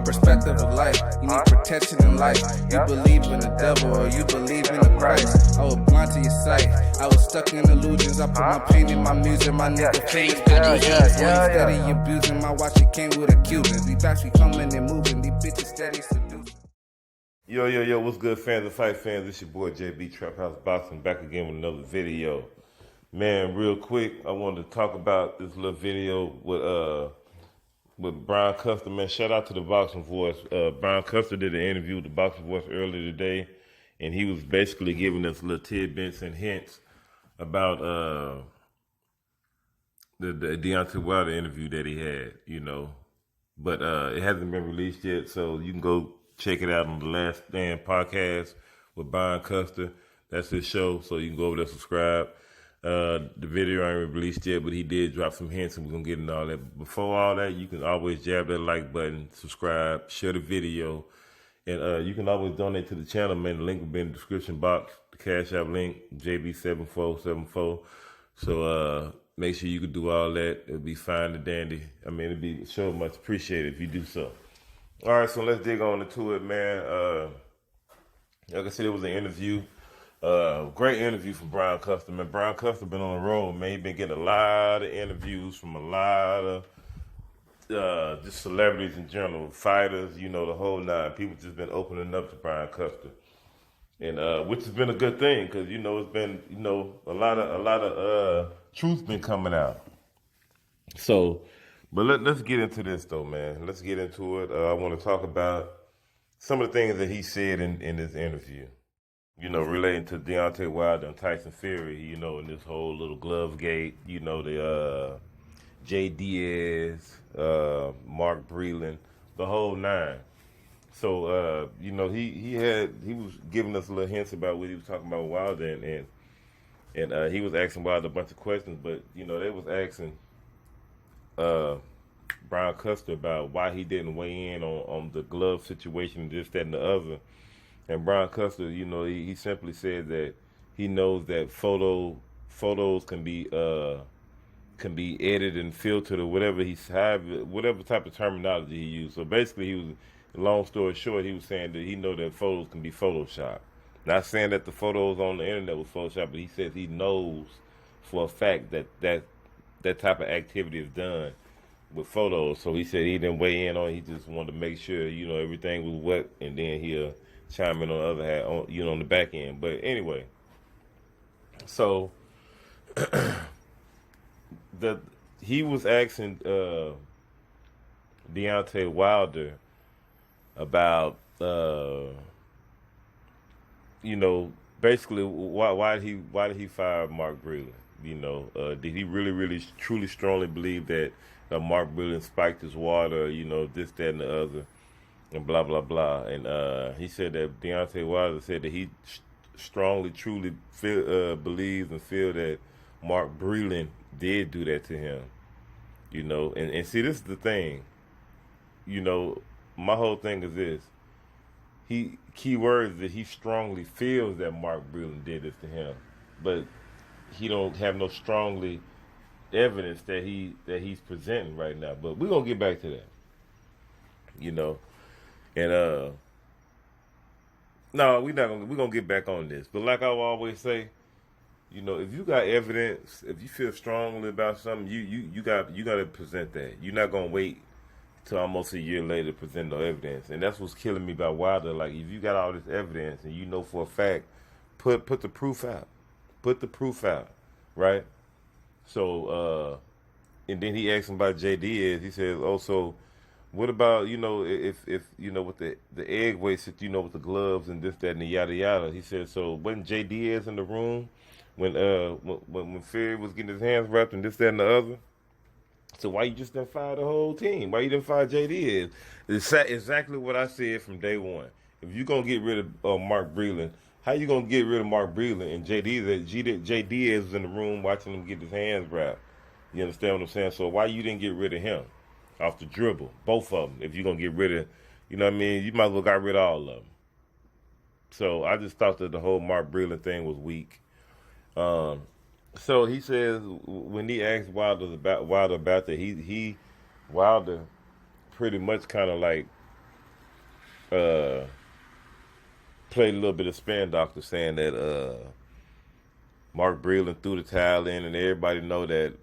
perspective of life. You need protection in life. You believe in the devil or you believe in the Christ. I was blind to your sight. I was stuck in illusions. I put my pain in my music. My nigga fingers got disease. Steady abusing my watch. It came with a Cuban. These backs be coming and moving. These bitches steady seducing. Yo, what's good, fans and fight fans? It's your boy JB Trap House Boxing back again with another video. Man, real quick, I wanted to talk about this little video with Brian Custer. Man, shout out to the Boxing Voice. Brian Custer did an interview with the Boxing Voice earlier today, and he was basically giving us little tidbits and hints about the Deontay Wilder interview that he had, you know. But it hasn't been released yet, so you can go check it out on the Last Stand podcast with Brian Custer. That's his show, so you can go over there, subscribe. The video ain't released yet, but he did drop some hints, and we're going to get into all that. Before all that, you can always jab that like button, subscribe, share the video, and you can always donate to the channel, man. The link will be in the description box, the Cash App link, JB7474. So make sure you can do all that. It'll be fine and dandy. I mean, it'll be so much appreciated if you do so. All right, so let's dig on into it, man. Like I said, it was an interview. Great interview from Brian Custer, man. Brian Custer been on the road, man. He been getting a lot of interviews from a lot of just celebrities in general, fighters, you know, the whole nine. People just been opening up to Brian Custer, and which has been a good thing because you know it's been a lot of truth been coming out. So. But let's get into this, though, man. Let's get into it. I want to talk about some of the things that he said in this interview, you know, relating to Deontay Wilder and Tyson Fury, you know, in this whole little glove gate, you know, the Jay Diaz, Mark Breland, the whole nine. So, you know, he was giving us a little hints about what he was talking about with Wilder, and he was asking Wilder a bunch of questions, but, you know, they was asking Brian Custer about why he didn't weigh in on the glove situation, this, that, and the other. And Brian Custer, you know, he simply said that he knows that photos can be edited and filtered or whatever whatever type of terminology he used. So basically, long story short, he was saying that he know that photos can be photoshopped. Not saying that the photos on the internet was photoshopped, but he says he knows for a fact that type of activity is done with photos. So he said he didn't weigh in on it. He just wanted to make sure, you know, everything was wet, and then he'll chime in on the other hand, you know, on the back end. But anyway, so he was asking Deontay Wilder about, you know, basically why did he fire Mark Breland? You know, did he really, truly, strongly believe that Mark Breland spiked his water, you know, this, that, and the other, and blah, blah, blah. And he said that Deontay Wilder said that he strongly, truly believes and feel that Mark Breland did do that to him. You know, and see, this is the thing. You know, my whole thing is this. Key words that he strongly feels that Mark Breland did this to him, but he don't have no strongly evidence that he's presenting right now. But we're gonna get back to that, you know. And no, we're gonna get back on this. But like I always say, you know, if you got evidence, if you feel strongly about something, you got to present that. You're not gonna wait till almost a year later to present no evidence. And that's what's killing me about Wilder. Like, if you got all this evidence and you know for a fact, put the proof out. Put the proof out, right? So, and then he asked him about Jay Diaz. He says, "Oh, so what about, you know, if you know, with the egg weights, you know, with the gloves and this, that, and the yada yada?" He said, "So wasn't Jay Diaz in the room when Fury was getting his hands wrapped and this, that, and the other? So why you just didn't fire the whole team? Why you didn't fire Jay Diaz?" It's exactly what I said from day one. If you're gonna get rid of Mark Breland, how you gonna get rid of Mark Breland and Jay Diaz was in the room watching him get his hands wrapped? You understand what I'm saying? So why you didn't get rid of him off the dribble? Both of them. If you're gonna get rid of, you know what I mean? You might as well got rid of all of them. So I just thought that the whole Mark Breland thing was weak. So he says when he asked Wilder about that, Wilder pretty much kind of like uh, played a little bit of spin doctor saying that Mark Breland threw the towel in, and everybody know that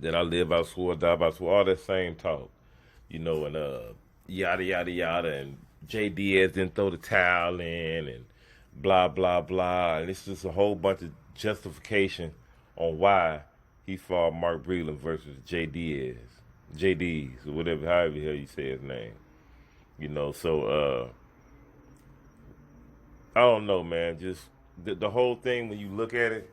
I live by swore, die by swore, all that same talk, and yada yada yada, and J Diaz didn't throw the towel in, and blah blah blah, and it's just a whole bunch of justification on why he fought Mark Breland versus JD's, or whatever, however the hell you say his name, So I don't know, man. Just the whole thing when you look at it,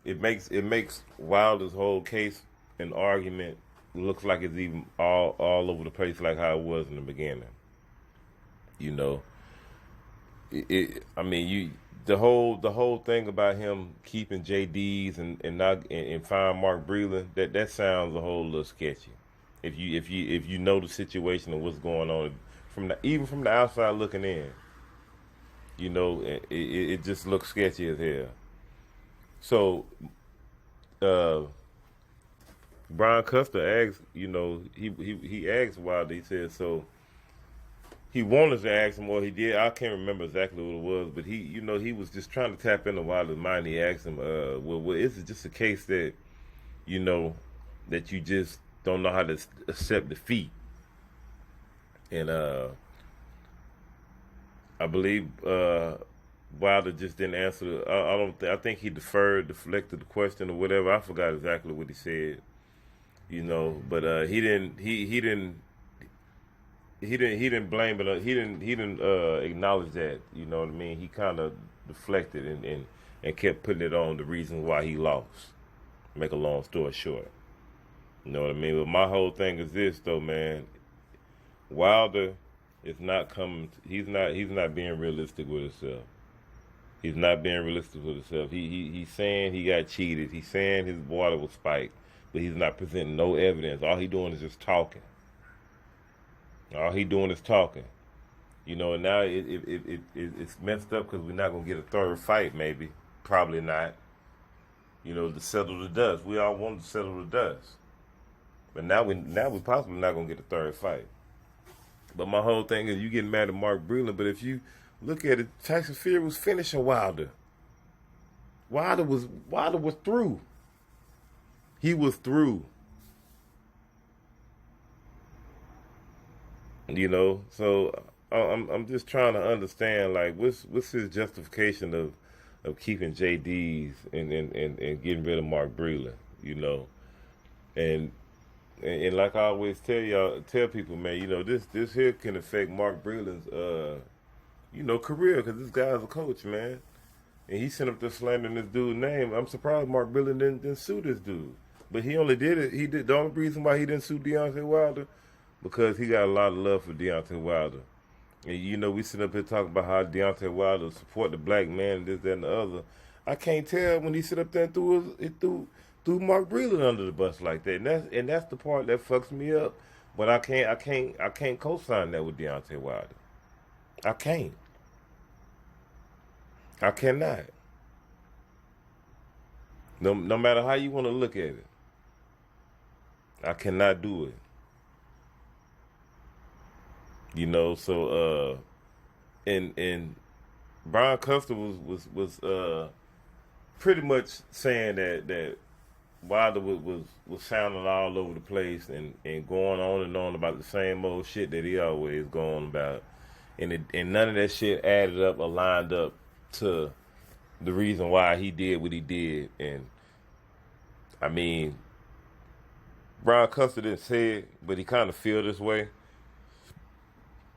it makes Wilder's whole case and argument looks like it's even all over the place, like how it was in the beginning. You know, I mean, the whole thing about him keeping JD's and not and firing Mark Breland, that sounds a whole little sketchy. If you know the situation and what's going on even from the outside looking in, it just looks sketchy as hell. So, Brian Custer asked, he asked Wilder. He said so. He wanted to ask him, or he did. I can't remember exactly what it was, but he was just trying to tap into Wilder's mind. He asked him, well, is it just a case that, that you just don't know how to accept defeat? And I believe Wilder just didn't answer. I think he deflected the question or whatever. I forgot exactly what he said. But he didn't blame it. He didn't acknowledge that. You know what I mean? He kind of deflected and kept putting it on the reason why he lost. Make a long story short. You know what I mean? But my whole thing is this, though, man. Wilder is not coming. He's not being realistic with himself. He's not being realistic with himself. He's saying he got cheated. He's saying his water was spiked, but he's not presenting no evidence. All he's doing is just talking. All he doing is talking, and now it's messed up because we're not gonna get a third fight, maybe, probably not. To settle the dust. We all want to settle the dust, but now we possibly not gonna get a third fight. But my whole thing is you getting mad at Mark Breland, but if you look at it, Tyson Fury was finishing Wilder. Wilder was through. He was through. So I'm just trying to understand, like, what's his justification of keeping JD's and getting rid of Mark Breland, and like I always tell people, man, this here can affect Mark Breland's career, because this guy's a coach, man, and he sent up there slandering this dude's name. I'm surprised Mark Breland didn't sue this dude, but he only did it. He did the only reason why he didn't sue Deontay Wilder. Because he got a lot of love for Deontay Wilder. And, we sit up here talking about how Deontay Wilder support the black man and this, that, and the other. I can't tell when he sit up there and threw Mark Breland under the bus like that. And that's the part that fucks me up. But I can't co-sign that with Deontay Wilder. I can't. I cannot. No matter how you want to look at it. I cannot do it. So and Brian Custer was pretty much saying that Wilder was sounding all over the place and going on and on about the same old shit that he always going about, and none of that shit added up or lined up to the reason why he did what he did. And I mean, Brian Custer didn't say it, but he kind of feel this way.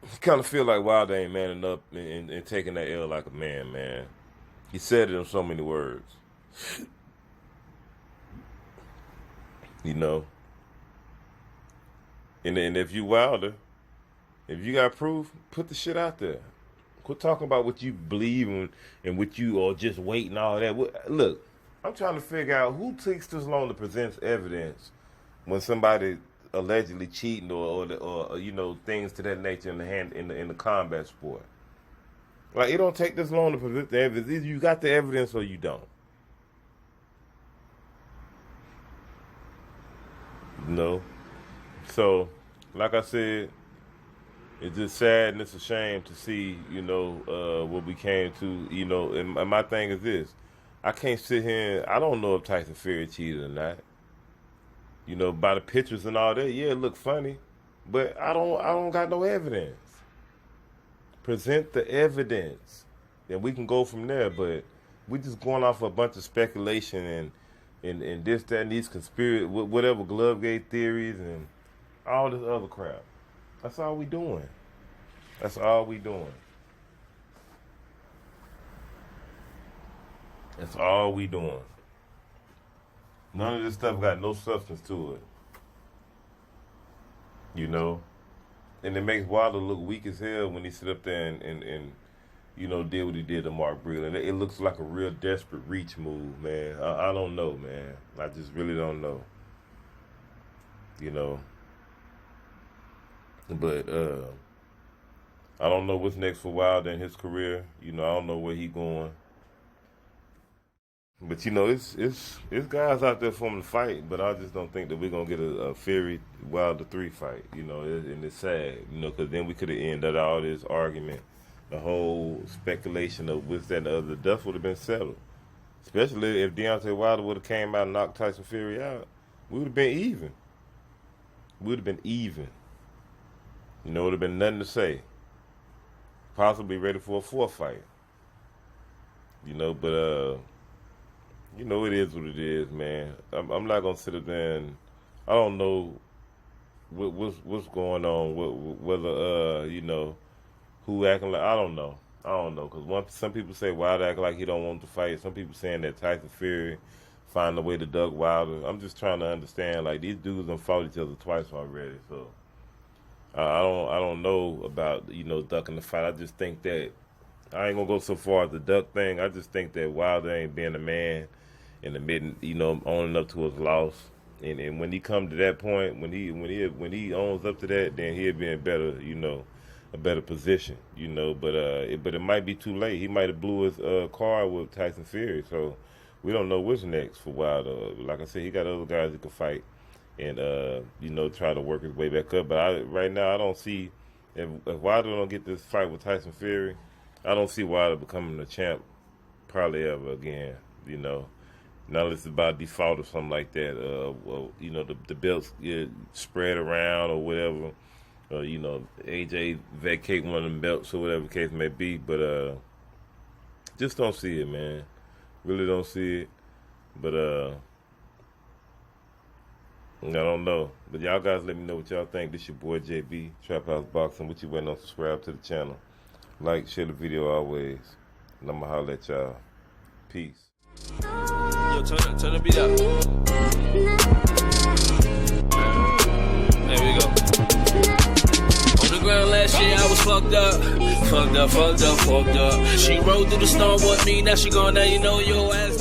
He kind of feel like Wilder ain't manning up and taking that L like a man. He said it in so many words. And if you Wilder, if you got proof, put the shit out there. Quit talking about what you believe in and what you or just waiting all that. Look, I'm trying to figure out who takes this long to present evidence when somebody allegedly cheating or things to that nature in the combat sport. Like, it don't take this long to present the evidence. Either you got the evidence or you don't. So like I said, it's just sad and it's a shame to see, you know, what we came to, you know. And my thing is this: I can't sit here and I don't know if Tyson Fury cheated or not. You know, by the pictures and all that, yeah, it looked funny, but I don't got no evidence. Present the evidence, and we can go from there. But we just going off a bunch of speculation and this, that, and these conspiracy, whatever Glovegate theories and all this other crap. That's all we doing. That's all we doing. That's all we doing. None of this stuff got no substance to it. You know? And it makes Wilder look weak as hell when he sit up there and you know, did what he did to Mark Breland. It looks like a real desperate reach move, man. I don't know, man. I just really don't know. You know? But I don't know what's next for Wilder in his career. You know, I don't know where he going. But you know, it's guys out there for him to fight. But I just don't think that we're gonna get a Fury Wilder 3 fight. You know, and it's sad. You know, because then we could have ended all this argument, the whole speculation of what's that and the other. The dust would have been settled. Especially if Deontay Wilder would have came out and knocked Tyson Fury out, we would have been even. We would have been even. You know, it would have been nothing to say. Possibly ready for a 4th fight. You know, but you know, it is what it is, man. I'm not gonna sit there and I don't know what's going on. Whether you know, who acting like I don't know. Because some people say Wilder act like he don't want to fight. Some people saying that Tyson Fury find a way to duck Wilder. I'm just trying to understand. Like, these dudes done fought each other twice already, so I don't know about, you know, ducking the fight. I just think that I ain't gonna go so far as the duck thing. I just think that Wilder ain't being a man and admitting, you know, owning up to his loss. And when he come to that point, when he owns up to that, then he'll be in better, you know, a better position, you know. But it might be too late. He might have blew his card with Tyson Fury, so we don't know what's next for Wilder. Like I said, he got other guys that can fight and you know, try to work his way back up. But right now I don't see if Wilder don't get this fight with Tyson Fury, I don't see Wilder becoming a champ probably ever again, you know. Not unless it's by default or something like that. You know, the belts get spread around or whatever. You know, AJ vacate one of them belts or whatever the case may be. But just don't see it, man. Really don't see it. But I don't know. But y'all guys let me know what y'all think. This your boy JB, Trap House Boxing. What you waiting on? Subscribe to the channel. Like, share the video always. And I'ma holler at y'all. Peace. Yo, turn the beat up. There we go. On the ground last year, I was fucked up. She rode through the storm with me, now she gone, now you know your ass.